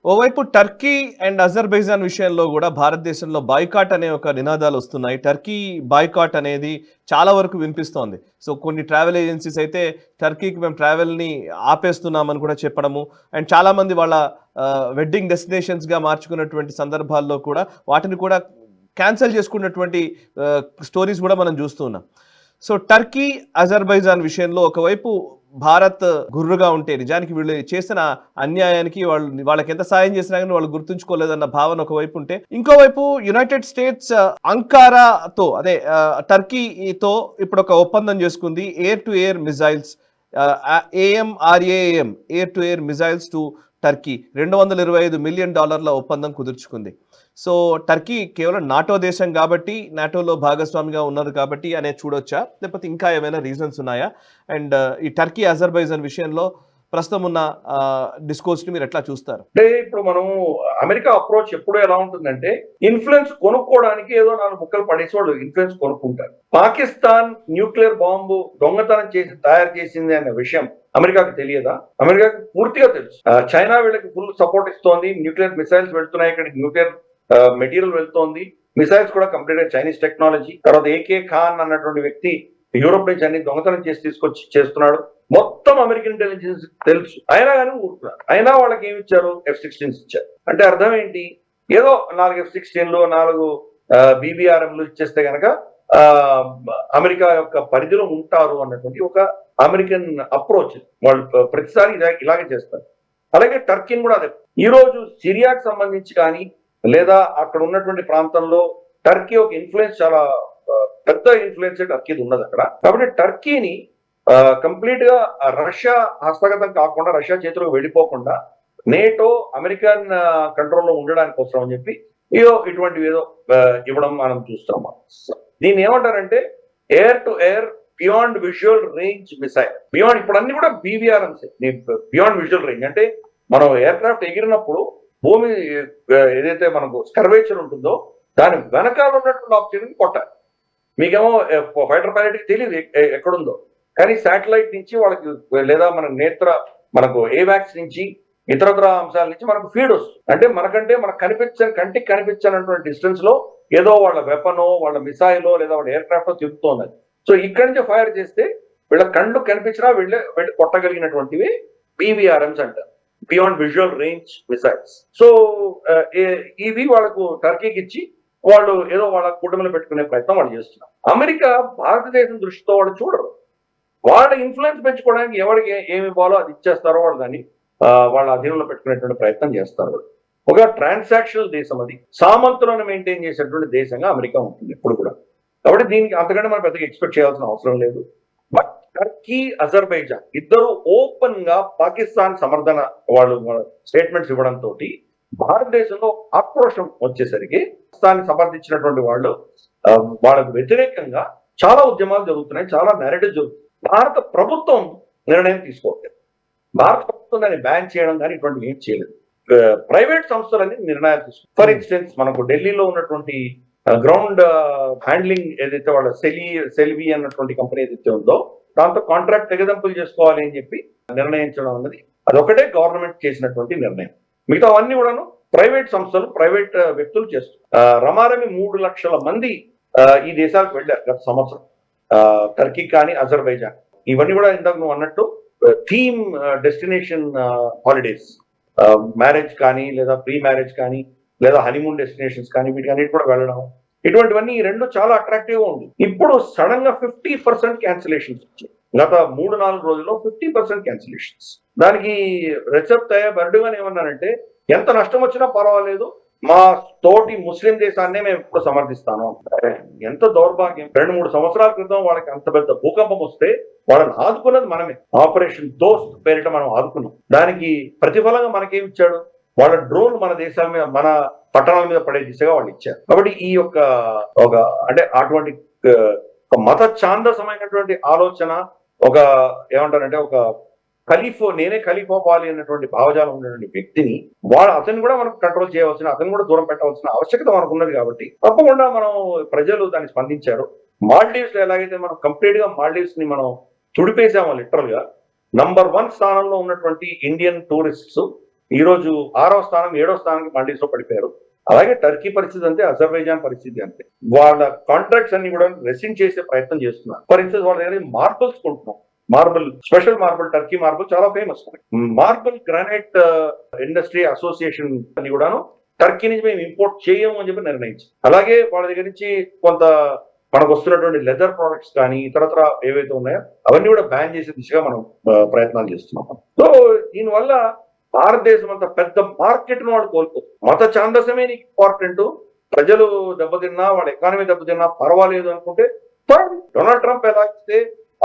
ఓవైపు Turkey and Azerbaijan విషయంలో కూడా భారతదేశంలో బాయ్కాట్ అనే ఒక నినాదాలు వస్తున్నాయి. టర్కీ బాయ్కాట్ అనేది చాలా వరకు వినిపిస్తోంది. సో కొన్ని ట్రావెల్ ఏజెన్సీస్ అయితే టర్కీకి మేము ట్రావెల్‌ని ఆపేస్తున్నామని కూడా చెప్పడము. అండ్ చాలామంది వాళ్ళ వెడ్డింగ్ డెస్టినేషన్స్‌గా మార్చుకున్నటువంటి సందర్భాల్లో కూడా వాటిని కూడా క్యాన్సెల్ చేసుకున్నటువంటి స్టోరీస్ కూడా మనం చూస్తూ ఉన్నాం. సో టర్కీ, అజర్బైజాన్ విషయంలో ఒకవైపు భారత్ గుర్రుగా ఉంటే నిజానికి వీళ్ళు చేసిన అన్యాయానికి వాళ్ళకి ఎంత సాయం చేసినా కానీ వాళ్ళు గుర్తుంచుకోలేదన్న భావన ఒకవైపు ఉంటే, ఇంకోవైపు యునైటెడ్ స్టేట్స్ అంకారాతో అదే టర్కీతో ఇప్పుడు ఒక ఒప్పందం చేసుకుంది. Air to air missiles, AMRAAM, air to air missiles to Turkey $225 million ఒప్పందం కుదుర్చుకుంది. సో టర్కీ కేవలం నాటో దేశం కాబట్టి, నాటోలో భాగస్వామిగా ఉన్నారు కాబట్టి అనేది చూడొచ్చా, లేకపోతే ఇంకా ఏమైనా రీజన్స్ ఉన్నాయా? అండ్ ఈ టర్కీ అజర్బైజాన్ విషయంలో ప్రస్తుతం ఉన్న డిస్కోర్స్ ని మీరు ఎట్లా చూస్తారు? అంటే ఇప్పుడు మనం అమెరికా అప్రోచ్ ఎప్పుడు ఎలా ఉంటుందంటే, ఇన్ఫ్లుయెన్స్ కొనుక్కోవడానికి ఏదో 4 ముక్కలు పడేసి వాళ్ళు ఇన్ఫ్లుయెన్స్ కొనుక్కుంటారు. పాకిస్తాన్ న్యూక్లియర్ బాంబు దొంగతనం చేసి తయారు చేసింది అనే విషయం అమెరికాకు తెలియదా? అమెరికాకు పూర్తిగా తెలుసు. చైనా వీళ్ళకి ఫుల్ సపోర్ట్ ఇస్తోంది. న్యూక్లియర్ మిసైల్స్ వెళ్తున్నాయి, ఇక్కడ న్యూక్లియర్ మెటీరియల్ వెళ్తోంది. మిసైల్స్ కూడా కంప్లీట్ గా చైనీస్ టెక్నాలజీ. తర్వాత ఏకే ఖాన్ అన్నటువంటి వ్యక్తి యూరోప్ నుంచి అన్ని దొంగతనం చేసి తీసుకొచ్చి చేస్తున్నాడు. మొత్తం అమెరికన్ ఇంటెలిజెన్స్ తెలుసు. అయినా కానీ ఊరుకున్నారు. అయినా వాళ్ళకి ఏమి ఇచ్చారు? F-16s ఇచ్చారు. అంటే అర్థం ఏంటి? ఏదో 4 F-16లు 4 BBRMలు ఇచ్చేస్తే గనక అమెరికా యొక్క పరిధిలో ఉంటారు అన్నటువంటి ఒక అమెరికన్ అప్రోచ్. వాళ్ళు ప్రతిసారి ఇలాగే చేస్తారు. అలాగే టర్కీని కూడా అదే. ఈ రోజు సిరియాకి సంబంధించి కానీ లేదా అక్కడ ఉన్నటువంటి ప్రాంతంలో టర్కీ ఒక ఇన్ఫ్లుయెన్స్, చాలా పెద్ద ఇన్ఫ్లుయెన్స్ టర్కీది ఉన్నది అక్కడ. కాబట్టి టర్కీని కంప్లీట్ గా రష్యా హస్తగతం కాకుండా, రష్యా చేతిలోకి వెళ్ళిపోకుండా నేటో అమెరికన్ కంట్రోల్లో ఉండడానికి కోసం అని చెప్పి ఇటువంటివి ఏదో ఇవ్వడం మనం చూస్తున్నాం. దీన్ని ఏమంటారంటే air to air beyond visual range missile. Beyond ఇప్పుడు అన్ని కూడా BVRMs, బియాండ్ విజువల్ రేంజ్. అంటే మనం ఎయిర్ క్రాఫ్ట్ ఎగిరినప్పుడు భూమి ఏదైతే మనకు కర్వేచర్ ఉంటుందో దాని వెనకాల ఉన్నటువంటి ఆబ్జెక్ట్ కొట్టాలి. మీకేమో ఫైటర్ పైలట్ కి తెలియదు ఎక్కడుందో, కానీ శాటిలైట్ నుంచి వాళ్ళకి లేదా మనకు ఏవాక్స్ నుంచి ఇతరత్ర అంశాల నుంచి మనకు ఫీడ్ వస్తుంది. అంటే మనకంటే కంటికి కనిపించనటువంటి డిస్టెన్స్ లో ఏదో వాళ్ళ వెపనో, వాళ్ళ మిసైలో లేదా వాళ్ళ ఎయిర్ క్రాఫ్ట్ తిరుగుతోంది. సో ఇక్కడి నుంచి ఫైర్ చేస్తే వీళ్ళ కళ్ళు కనిపించినా వెళ్ళి కొట్టగలిగినటువంటివి BVRMs అంటారు, beyond visual range missiles. So ఇవి వాళ్ళకు టర్కీకి ఇచ్చి వాళ్ళు ఏదో వాళ్ళ కుటుంబంలో పెట్టుకునే ప్రయత్నం వాళ్ళు చేస్తున్నారు. అమెరికా భారతదేశం దృష్టితో వాళ్ళు చూడరు. వాళ్ళ ఇన్ఫ్లుయెన్స్ పెంచుకోవడానికి ఎవరికి ఏమి ఇవ్వాలో అది ఇచ్చేస్తారో వాళ్ళు దాన్ని వాళ్ళ అధీనంలో పెట్టుకునేటువంటి ప్రయత్నం చేస్తారు. ఒక ట్రాన్సాక్షనల్ దేశం, అది సామంతులను మెయింటైన్ చేసేటువంటి దేశంగా అమెరికా ఉంటుంది ఎప్పుడు కూడా. కాబట్టి దీనికి అంతకంటే మనం పెద్దగా ఎక్స్పెక్ట్ చేయాల్సిన అవసరం లేదు. బట్ టర్కీ, అజర్బైజాన్ ఇద్దరు ఓపెన్ గా పాకిస్తాన్ సమర్థన వాళ్ళు స్టేట్మెంట్స్ ఇవ్వడంతో భారతదేశంలో ఆక్రోషం వచ్చేసరికి పాకిస్తాన్ సమర్థించినటువంటి వాళ్ళు వాళ్ళకు వ్యతిరేకంగా చాలా ఉద్యమాలు జరుగుతున్నాయి, చాలా నేరేటివ్ జరుగుతుంది. భారత ప్రభుత్వం నిర్ణయం తీసుకోవట్లేదు. భారత ప్రభుత్వం దాన్ని బ్యాన్ చేయడం కానీ ఇటువంటి ఏం చేయలేదు. ప్రైవేట్ సంస్థలన్నీ నిర్ణయాలు తీసుకుంటారు. ఫర్ ఇన్స్టెన్స్ మనకు ఢిల్లీలో ఉన్నటువంటి గ్రౌండ్ హ్యాండ్లింగ్ ఏదైతే వాళ్ళ సెల్వి అన్నటువంటి కంపెనీ ఏదైతే ఉందో దాంతో కాంట్రాక్ట్ తెగదంపులు చేసుకోవాలి అని చెప్పి నిర్ణయించడం అన్నది అదొకటే గవర్నమెంట్ చేసినటువంటి నిర్ణయం. మిగతా అవన్నీ కూడాను ప్రైవేట్ సంస్థలు, ప్రైవేట్ వ్యక్తులు చేస్తున్నారు. రమారమి 3 లక్షల మంది ఈ దేశాలకు వెళ్ళారు గత సంవత్సరం. టర్కీ కానీ, అజర్బైజాన్, ఇవన్నీ కూడా ఇందాక నువ్వు అన్నట్టు థీమ్ డెస్టినేషన్ హాలిడేస్, మ్యారేజ్ కానీ లేదా ప్రీ మ్యారేజ్ కానీ లేదా హనీమూన్ డెస్టినేషన్స్ కానీ వీటికి అన్నిటి కూడా వెళ్ళడం, ఇటువంటివన్నీ ఈ రెండు చాలా అట్రాక్టివ్ గా ఉంది. ఇప్పుడు సడన్ గా 50% క్యాన్సిలేషన్స్ వచ్చాయి. గత 3-4 రోజుల్లో 50% క్యాన్సిలేషన్స్. దానికి రెసెప్ తయ్యబ్ ఎర్డోగన్ ఏమన్నారంటే, ఎంత నష్టం వచ్చినా పర్వాలేదు, మా తోటి ముస్లిం దేశాన్నే మేము ఎప్పుడు సమర్థిస్తాను. ఎంత దౌర్భాగ్యం! 2-3 సంవత్సరాల క్రితం వాళ్ళకి అంత పెద్ద భూకంపం వస్తే వాళ్ళని ఆదుకున్నది మనమే. ఆపరేషన్ దోస్త్ పేరిట మనం ఆదుకున్నాం. దానికి ప్రతిఫలంగా మనకేమి ఇచ్చాడు? వాళ్ళ డ్రోన్ మన దేశాల మీద, మన పట్టణాల మీద పడే దిశగా వాళ్ళు ఇచ్చారు. కాబట్టి ఈ యొక్క అంటే అటువంటి మత ఛాందసమైనటువంటి ఆలోచన, ఒక ఏమంటారంటే ఒక నేనే ఖలీఫ్ అవ్వాలి అన్నటువంటి భావజాలం ఉన్నటువంటి వ్యక్తిని అతను కూడా మనం కంట్రోల్ చేయవలసిన, అతను కూడా దూరం పెట్టవలసిన ఆవశ్యకత మనకు ఉన్నది. కాబట్టి తప్పకుండా మనం ప్రజలు దాన్ని స్పందించారు. మాల్డీవ్స్ లో ఎలాగైతే మనం కంప్లీట్ గా మాల్డీవ్స్ ని మనం తుడిపేసామో లిటరల్ గా, నంబర్ 1 స్థానంలో ఉన్నటువంటి ఇండియన్ టూరిస్ట్స్ ఈ రోజు 6వ స్థానం 7వ స్థానానికి మాల్డీవ్స్ లో పడిపోయారు. అలాగే టర్కీ పరిస్థితి అంతే, అజర్బైజాన్ పరిస్థితి అంతే. వాళ్ళ కాంట్రాక్ట్స్ అన్ని కూడా రెసిన్ చేసే ప్రయత్నం చేస్తున్నారు. ఫర్ ఇన్స్టెన్స్ వాళ్ళ దగ్గర మార్బుల్స్ కొంటున్నాం. Marble, special marble, Turkey marble చాలా famous. Marble granite industry association అని కూడాను టర్కీ నుంచి మేము ఇంపోర్ట్ చేయము అని చెప్పి నిర్ణయించాం. అలాగే వాళ్ళ దగ్గర నుంచి కొంత మనకు వస్తున్నటువంటి లెదర్ ప్రొడక్ట్స్ కానీ ఇతరత్ర ఏవైతే ఉన్నాయో అవన్నీ కూడా బ్యాన్ చేసే దిశగా మనం ప్రయత్నాలు చేస్తున్నాం. సో దీనివల్ల భారతదేశం అంత పెద్ద మార్కెట్ ను వాళ్ళు కోల్పోతుంది. మత ఛాందసమే నీకు ఇంపార్టెంట్, ప్రజలు దెబ్బతిన్నా వాళ్ళ ఎకానమీ దెబ్బతిన్నా పర్వాలేదు అనుకుంటే డొనాల్డ్ ట్రంప్ ఎలా అయితే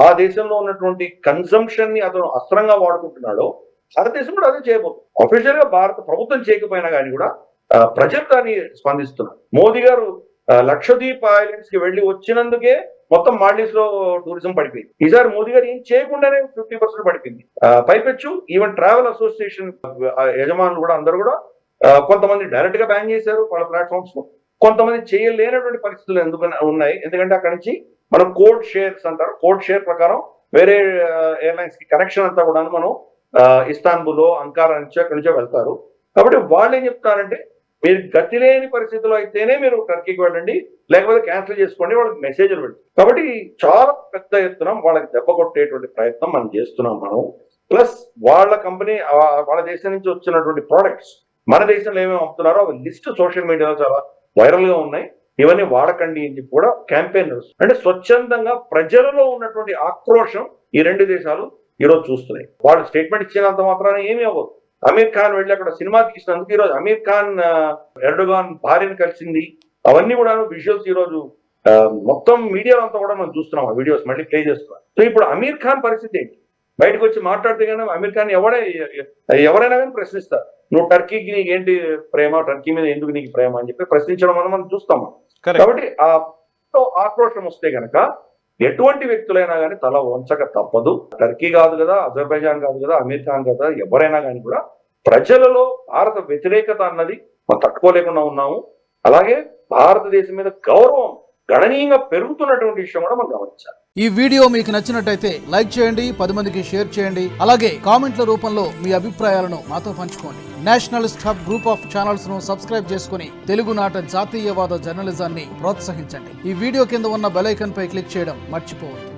ఆ దేశంలో ఉన్నటువంటి కన్సంప్షన్ ని అతను అస్త్రంగా వాడుకుంటున్నాడో భారతదేశం కూడా అదే చేయబోతుంది. అఫీషియల్ గా భారత ప్రభుత్వం చేయకపోయినా కానీ కూడా ప్రజలు దాన్ని స్పందిస్తున్నారు. మోదీ గారు లక్షద్వీప్ ఐలాండ్స్ కి వెళ్లి వచ్చినందుకే మొత్తం మాల్డీవ్స్ లో టూరిజం పడిపోయింది. ఈసారి మోదీ గారు ఏం చేయకుండానే 50% పడిపోయింది. పైపెచ్చు ఈవెన్ ట్రావెల్ అసోసియేషన్ యజమానులు కూడా అందరూ కూడా కొంతమంది డైరెక్ట్ గా బ్యాన్ చేశారు వాళ్ళ ప్లాట్ఫామ్స్ లో, కొంతమంది చేయలేనటువంటి పరిస్థితులు ఎందుకు ఉన్నాయి. ఎందుకంటే అక్కడ నుంచి మనం కోడ్ షేర్స్ అంటారు, కోడ్ షేర్ ప్రకారం వేరే ఎయిర్లైన్స్ కి కనెక్షన్ అంతా కూడా మనం ఇస్తాన్బుల్, అంకారా నుంచి అక్కడి నుంచో వెళ్తారు. కాబట్టి వాళ్ళు ఏం చెప్తారంటే మీరు గతి లేని పరిస్థితుల్లో అయితేనే మీరు టర్కీకి వెళ్ళండి, లేకపోతే క్యాన్సిల్ చేసుకోండి, వాళ్ళకి మెసేజ్లు పెట్టి. కాబట్టి చాలా పెద్ద ఎత్తున వాళ్ళకి దెబ్బ కొట్టేటువంటి ప్రయత్నం మనం చేస్తున్నాం మనం. ప్లస్ వాళ్ళ కంపెనీ వాళ్ళ దేశం నుంచి వచ్చినటువంటి ప్రోడక్ట్స్ మన దేశంలో ఏమేమి అమ్ముతున్నారో అవి లిస్ట్ సోషల్ మీడియాలో చాలా వైరల్ గా ఉన్నాయి. ఇవన్నీ వాడకండి అని చెప్పి కూడా క్యాంపెయిన్ అంటే స్వచ్ఛందంగా ప్రజలలో ఉన్నటువంటి ఆక్రోషం ఈ రెండు దేశాలు ఈరోజు చూస్తున్నాయి. వాళ్ళు స్టేట్మెంట్ ఇచ్చినంత మాత్రాన ఏమీ అవ్వదు. అమీర్ ఖాన్ వెళ్ళి అక్కడ సినిమా తీసినందుకు ఈరోజు అమీర్ ఖాన్ ఎర్డోగాన్ భార్యను కలిసింది, అవన్నీ కూడా విజువల్స్ ఈరోజు మొత్తం మీడియాలో అంతా కూడా మనం చూస్తున్నాం. ఆ వీడియోస్ మళ్ళీ ప్లే చేస్తున్నాం. సో ఇప్పుడు అమీర్ ఖాన్ పరిస్థితి ఏంటి? బయటకు వచ్చి మాట్లాడితే కానీ అమీర్ ఖాన్ ఎవరైనా కానీ ప్రశ్నిస్తారు. నువ్వు టర్కీకి నీకు ఏంటి ప్రేమ, టర్కీ మీద ఎందుకు నీకు ప్రేమ అని చెప్పి ప్రశ్నించడం మనం చూస్తాము. కాబట్టి ఆ ఆక్రోషం వస్తే గనక ఎటువంటి వ్యక్తులైనా కానీ తల వంచక తప్పదు. టర్కీ కాదు కదా, అజర్బైజాన్ కాదు కదా, అమీర్ ఖాన్ కదా, ఎవరైనా కానీ కూడా ప్రజలలో భారత వ్యతిరేకత అన్నది మనం తట్టుకోలేకుండా ఉన్నాము. అలాగే భారతదేశం మీద గౌరవం గణనీయంగా పెరుగుతున్నటువంటి విషయం కూడా మనం గమనించాలి. ఈ వీడియో మీకు నచ్చినట్టయితే లైక్ చేయండి, 10 మందికి షేర్ చేయండి. అలాగే కామెంట్ల రూపంలో మీ అభిప్రాయాలను మాతో పంచుకోండి. Nationalist hub group of channels ను సబ్స్క్రైబ్ చేసుకుని తెలుగునాట జాతీయవాద జర్నలిజాన్ని ప్రోత్సహించండి. ఈ వీడియో కింద ఉన్న బెల్ ఐకాన్ పై క్లిక్ చేయడం మర్చిపోవద్దు.